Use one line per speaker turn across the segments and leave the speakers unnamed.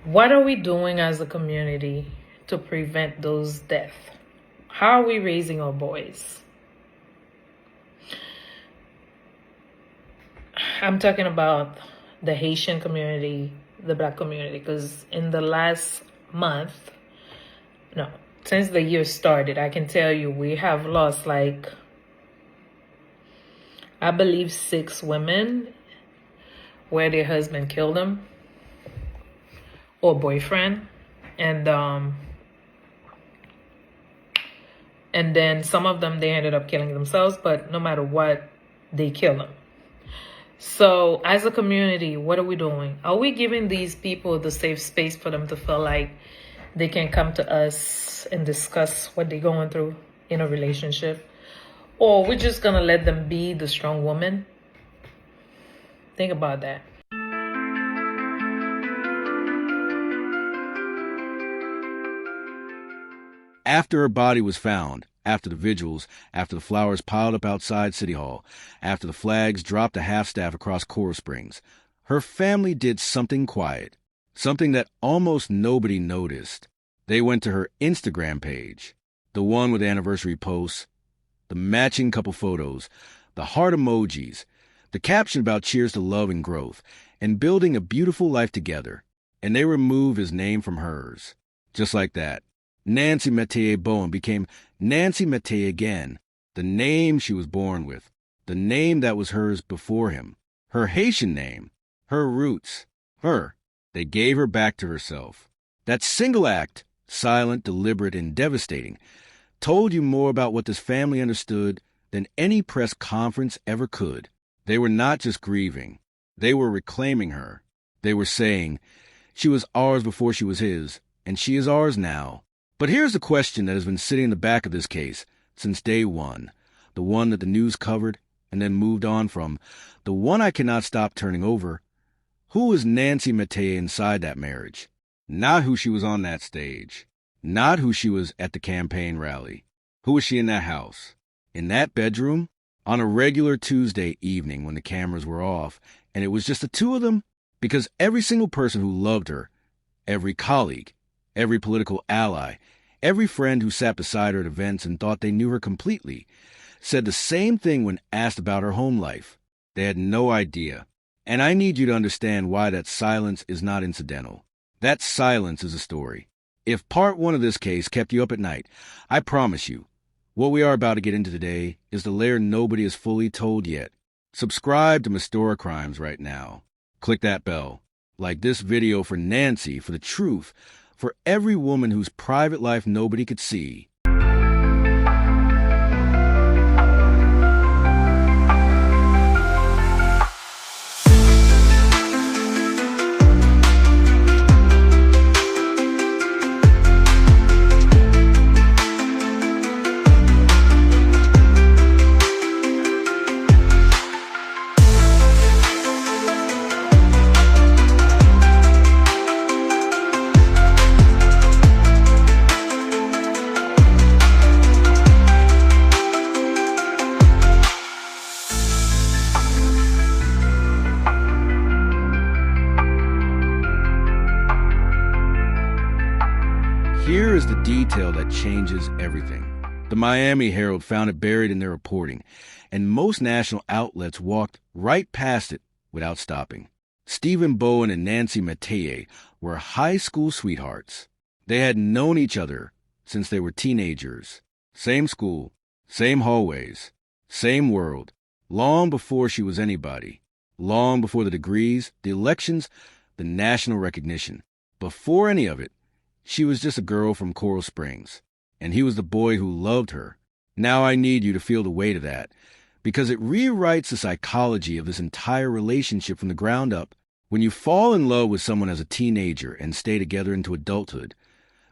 What are we doing as a community to prevent those deaths? How are we raising our boys? I'm talking about the Haitian community, the Black community, because in the last month, no, since the year started, I can tell you we have lost I believe 6 women where their husband killed them or boyfriend, and then some of them they ended up killing themselves, but no matter what, they kill them. So as a community, what are we doing? Are we giving these people the safe space for them to feel like they can come to us and discuss what they're going through in a relationship? Or we're just gonna let them be the strong woman? Think about that.
After her body was found, after the vigils, after the flowers piled up outside City Hall, after the flags dropped a half-staff across Coral Springs, her family did something quiet, something that almost nobody noticed. They went to her Instagram page, the one with anniversary posts, the matching couple photos, the heart emojis, the caption about cheers to love and growth, and building a beautiful life together, and they removed his name from hers. Just like that, Nancy Metayer Bowen became Nancy Metayer again, the name she was born with, the name that was hers before him, her Haitian name, her roots, her. They gave her back to herself. That single act, silent, deliberate, and devastating, told you more about what this family understood than any press conference ever could. They were not just grieving. They were reclaiming her. They were saying, she was ours before she was his, and she is ours now. But here's the question that has been sitting in the back of this case since day one, the one that the news covered and then moved on from, the one I cannot stop turning over. Who is Nancy Metayer inside that marriage? Not who she was on that stage. Not who she was at the campaign rally. Who was she in that house? In that bedroom? On a regular Tuesday evening when the cameras were off, and it was just the two of them? Because every single person who loved her, every colleague, every political ally, every friend who sat beside her at events and thought they knew her completely, said the same thing when asked about her home life. They had no idea. And I need you to understand why that silence is not incidental. That silence is a story. If part one of this case kept you up at night, I promise you, what we are about to get into today is the layer nobody has fully told yet. Subscribe to Mystora Crimes right now. Click that bell. Like this video for Nancy, for the truth, for every woman whose private life nobody could see. Here is the detail that changes everything. The Miami Herald found it buried in their reporting, and most national outlets walked right past it without stopping. Stephen Bowen and Nancy Metayer were high school sweethearts. They had known each other since they were teenagers. Same school, same hallways, same world, long before she was anybody. Long before the degrees, the elections, the national recognition. Before any of it, she was just a girl from Coral Springs, and he was the boy who loved her. Now I need you to feel the weight of that, because it rewrites the psychology of this entire relationship from the ground up. When you fall in love with someone as a teenager and stay together into adulthood,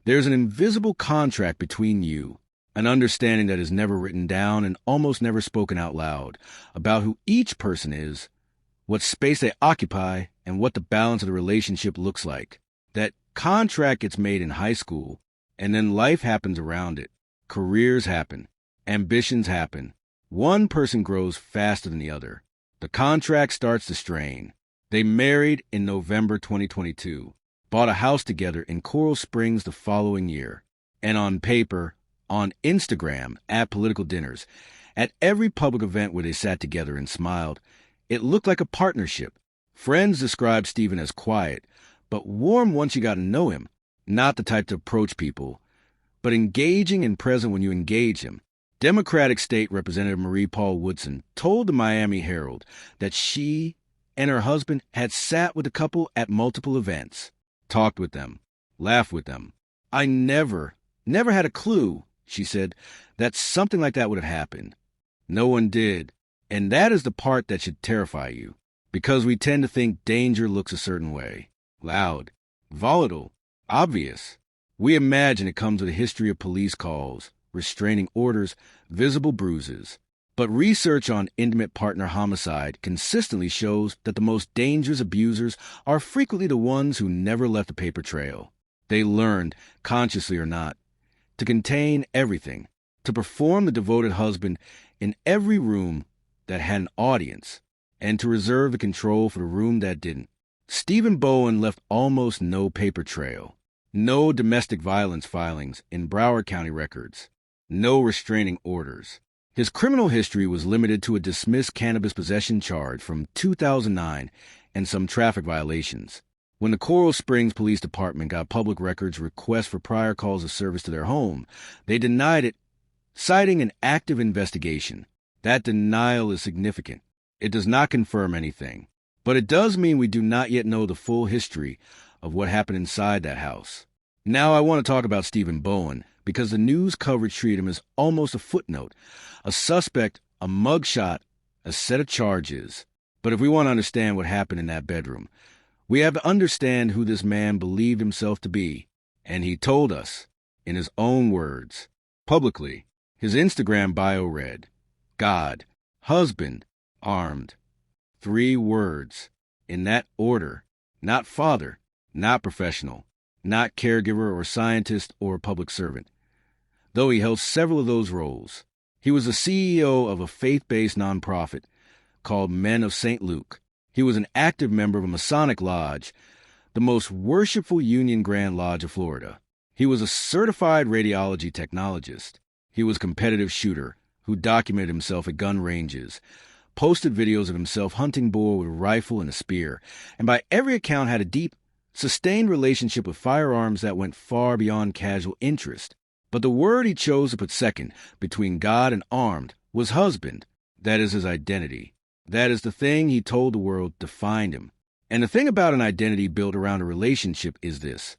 there's an invisible contract between you, an understanding that is never written down and almost never spoken out loud, about who each person is, what space they occupy, and what the balance of the relationship looks like. That contract gets made in high school, and then life happens around it. Careers happen. Ambitions happen. One person grows faster than the other. The contract starts to strain. They married in November 2022. bought a house together in Coral Springs the following year. And on paper, on Instagram, at political dinners, at every public event where they sat together and smiled, it looked like a partnership. Friends described Stephen as quiet, but warm once you got to know him, not the type to approach people, but engaging and present when you engage him. Democratic State Representative Marie Paul Woodson told the Miami Herald that she and her husband had sat with the couple at multiple events, talked with them, laughed with them. I never had a clue, she said, that something like that would have happened. No one did. And that is the part that should terrify you, because we tend to think danger looks a certain way. Loud, volatile, obvious. We imagine it comes with a history of police calls, restraining orders, visible bruises. But research on intimate partner homicide consistently shows that the most dangerous abusers are frequently the ones who never left a paper trail. They learned, consciously or not, to contain everything, to perform the devoted husband in every room that had an audience, and to reserve the control for the room that didn't. Stephen Bowen left almost no paper trail, no domestic violence filings in Broward County records, no restraining orders. His criminal history was limited to a dismissed cannabis possession charge from 2009 and some traffic violations. When the Coral Springs Police Department got public records requests for prior calls of service to their home, they denied it, citing an active investigation. That denial is significant. It does not confirm anything, but it does mean we do not yet know the full history of what happened inside that house. Now I want to talk about Stephen Bowen, because the news coverage treated him as almost a footnote, a suspect, a mugshot, a set of charges. But if we want to understand what happened in that bedroom, we have to understand who this man believed himself to be. And he told us, in his own words, publicly. His Instagram bio read, God, husband, armed. 3 words, in that order. Not father, not professional, not caregiver or scientist or public servant. Though he held several of those roles, he was the CEO of a faith-based nonprofit called Men of St. Luke. He was an active member of a Masonic lodge, the most worshipful Union Grand Lodge of Florida. He was a certified radiology technologist. He was a competitive shooter who documented himself at gun ranges, posted videos of himself hunting boar with a rifle and a spear, and by every account had a deep, sustained relationship with firearms that went far beyond casual interest. But the word he chose to put second, between God and armed, was husband. That is his identity. That is the thing he told the world defined him. And the thing about an identity built around a relationship is this.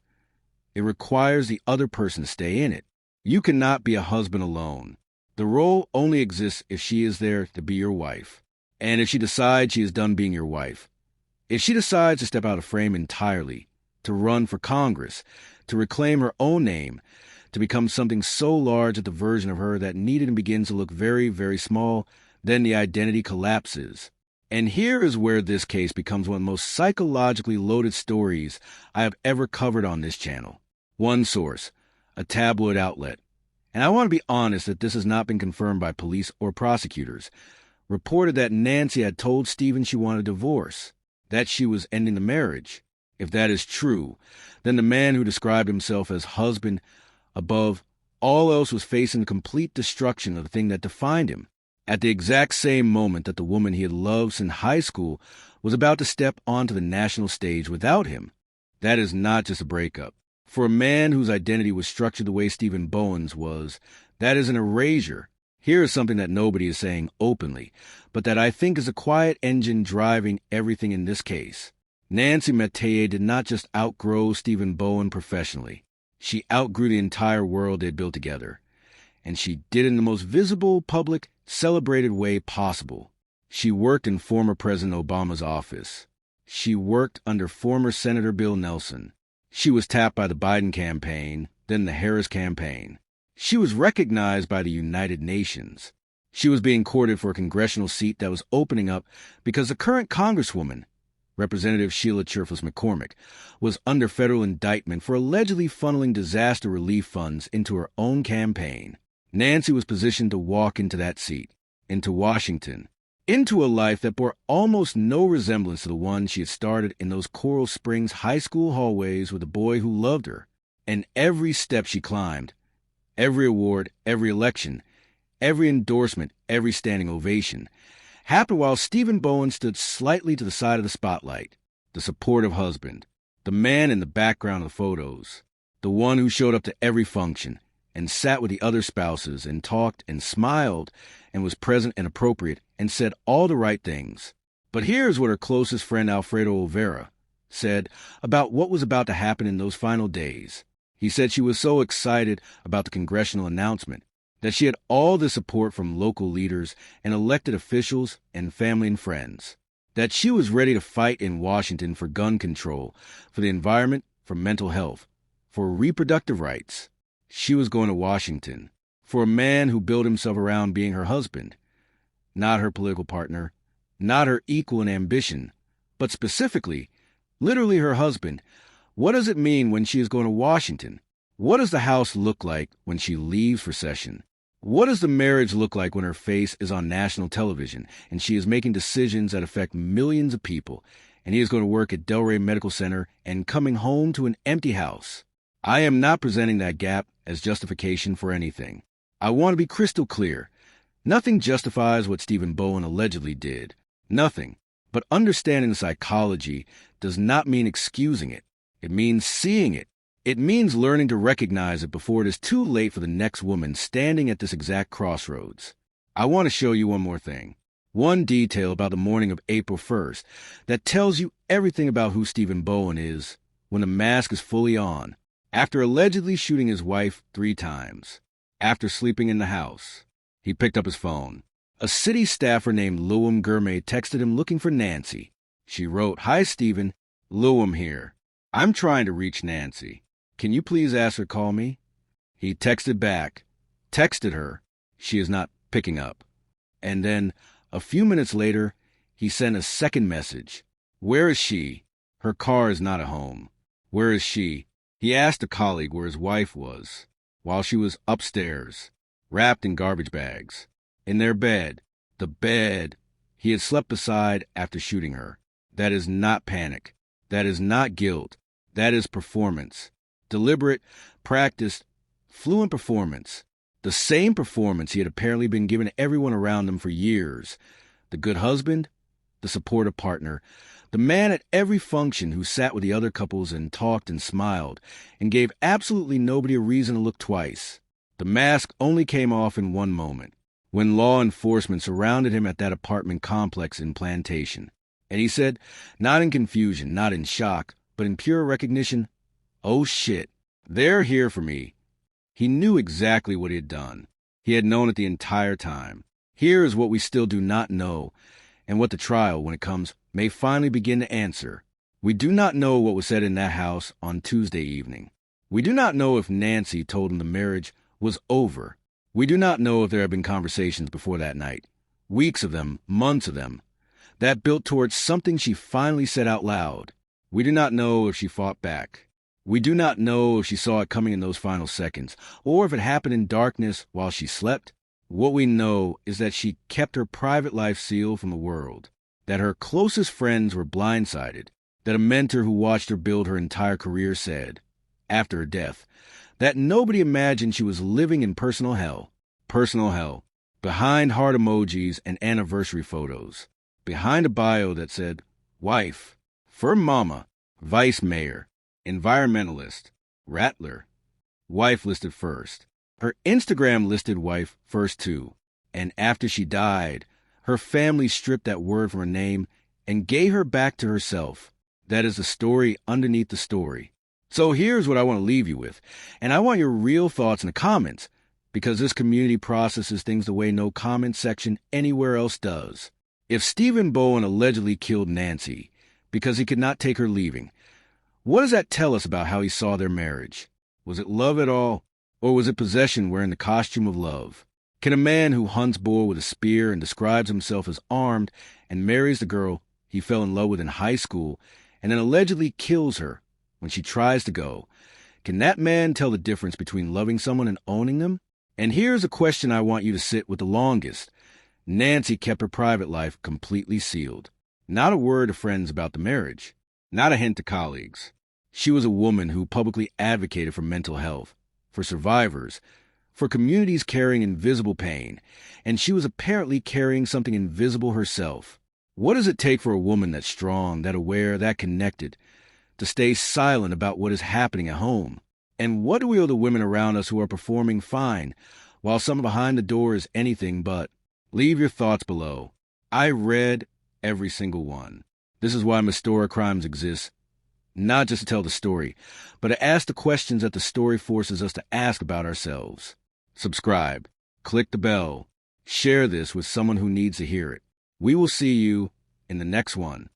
It requires the other person to stay in it. You cannot be a husband alone. The role only exists if she is there to be your wife. And if she decides she is done being your wife. If she decides to step out of frame entirely, to run for Congress, to reclaim her own name, to become something so large that the version of her that needed and begins to look very, very small, then the identity collapses. And here is where this case becomes one of the most psychologically loaded stories I have ever covered on this channel. One source, a tabloid outlet. And I want to be honest that this has not been confirmed by police or prosecutors. Reported that Nancy had told Stephen she wanted a divorce, that she was ending the marriage. If that is true, then the man who described himself as husband above all else was facing the complete destruction of the thing that defined him. At the exact same moment that the woman he had loved since high school was about to step onto the national stage without him. That is not just a breakup. For a man whose identity was structured the way Stephen Bowen's was, that is an erasure. Here is something that nobody is saying openly, but that I think is a quiet engine driving everything in this case. Nancy Metayer did not just outgrow Stephen Bowen professionally. She outgrew the entire world they had built together. And she did it in the most visible, public, celebrated way possible. She worked in former President Obama's office. She worked under former Senator Bill Nelson. She was tapped by the Biden campaign, then the Harris campaign. She was recognized by the United Nations. She was being courted for a congressional seat that was opening up because the current Congresswoman, Representative Sheila Cherfus McCormick, was under federal indictment for allegedly funneling disaster relief funds into her own campaign. Nancy was positioned to walk into that seat, into Washington, into a life that bore almost no resemblance to the one she had started in those Coral Springs high school hallways with a boy who loved her. And every step she climbed, every award, every election, every endorsement, every standing ovation, happened while Stephen Bowen stood slightly to the side of the spotlight, the supportive husband, the man in the background of the photos, the one who showed up to every function and sat with the other spouses and talked and smiled and was present and appropriate and said all the right things. But here's what her closest friend Alfredo Olvera said about what was about to happen in those final days. He said she was so excited about the congressional announcement that she had all the support from local leaders and elected officials and family and friends, that she was ready to fight in Washington for gun control, for the environment, for mental health, for reproductive rights. She was going to Washington for a man who built himself around being her husband, not her political partner, not her equal in ambition, but specifically, literally her husband. What does it mean when she is going to Washington? What does the house look like when she leaves for session? What does the marriage look like when her face is on national television and she is making decisions that affect millions of people, and he is going to work at Delray Medical Center and coming home to an empty house? I am not presenting that gap as justification for anything. I want to be crystal clear. Nothing justifies what Stephen Bowen allegedly did. Nothing. But understanding the psychology does not mean excusing it. It means seeing it. It means learning to recognize it before it is too late for the next woman standing at this exact crossroads. I want to show you one more thing. One detail about the morning of April 1st that tells you everything about who Stephen Bowen is when the mask is fully on. After allegedly shooting his wife 3 times, after sleeping in the house, he picked up his phone. A city staffer named Lewum Gourmet texted him looking for Nancy. She wrote, "Hi, Stephen. Lewum here. I'm trying to reach Nancy. Can you please ask her to call me?" He texted back, texted her. She is not picking up. And then, a few minutes later, he sent a second message. Where is she? Her car is not at home. Where is she? He asked a colleague where his wife was, while she was upstairs, wrapped in garbage bags, in their bed, the bed he had slept beside after shooting her. That is not panic. That is not guilt. That is performance. Deliberate, practiced, fluent performance. The same performance he had apparently been giving everyone around him for years. The good husband, the supportive partner, the man at every function who sat with the other couples and talked and smiled and gave absolutely nobody a reason to look twice. The mask only came off in one moment, when law enforcement surrounded him at that apartment complex in Plantation. And he said, not in confusion, not in shock, but in pure recognition, "Oh shit, they're here for me." He knew exactly what he had done. He had known it the entire time. Here is what we still do not know, and what the trial, when it comes, may finally begin to answer. We do not know what was said in that house on Tuesday evening. We do not know if Nancy told him the marriage was over. We do not know if there had been conversations before that night, weeks of them, months of them, that built towards something she finally said out loud. We do not know if she fought back. We do not know if she saw it coming in those final seconds, or if it happened in darkness while she slept. What we know is that she kept her private life sealed from the world, that her closest friends were blindsided, that a mentor who watched her build her entire career said, after her death, that nobody imagined she was living in personal hell, behind heart emojis and anniversary photos, behind a bio that said, wife, fur mama, vice mayor, environmentalist, rattler, wife listed first. Her Instagram listed wife first too, and after she died, her family stripped that word from her name and gave her back to herself. That is the story underneath the story. So here's what I want to leave you with, and I want your real thoughts in the comments, because this community processes things the way no comment section anywhere else does. If Stephen Bowen allegedly killed Nancy because he could not take her leaving, what does that tell us about how he saw their marriage? Was it love at all, or was it possession wearing the costume of love? Can a man who hunts boar with a spear and describes himself as armed and marries the girl he fell in love with in high school and then allegedly kills her when she tries to go, can that man tell the difference between loving someone and owning them? And here's a question I want you to sit with the longest. Nancy kept her private life completely sealed. Not a word to friends about the marriage. Not a hint to colleagues. She was a woman who publicly advocated for mental health, for survivors, for communities carrying invisible pain, and she was apparently carrying something invisible herself. What does it take for a woman that's strong, that aware, that connected, to stay silent about what is happening at home? And what do we owe the women around us who are performing fine, while someone behind the door is anything but? Leave your thoughts below. I read every single one. This is why Mystora Crimes exists. Not just to tell the story, but to ask the questions that the story forces us to ask about ourselves. Subscribe, click the bell, share this with someone who needs to hear it. We will see you in the next one.